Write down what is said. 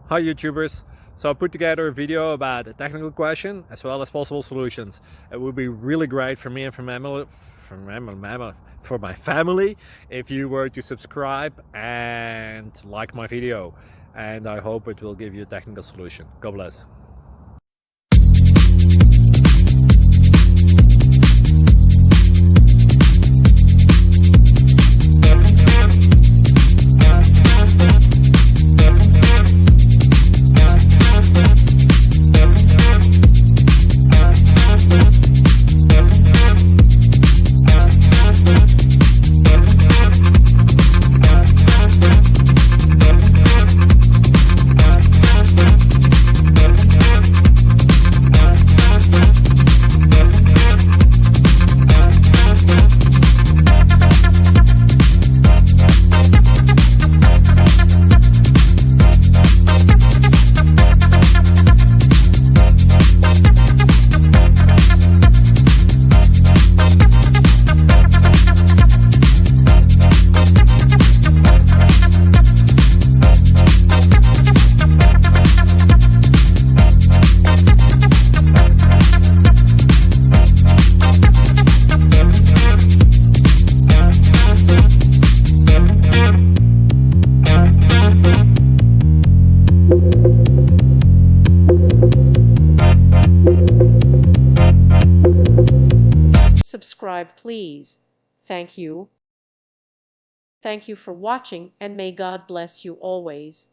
Hi YouTubers! So I put together a video about a technical question as well as possible solutions. It would be really great for me and for my family if you were to subscribe and like my video, and I hope it will give you a technical solution. God bless. Subscribe, please. Thank you. Thank you for watching, and may God bless you always.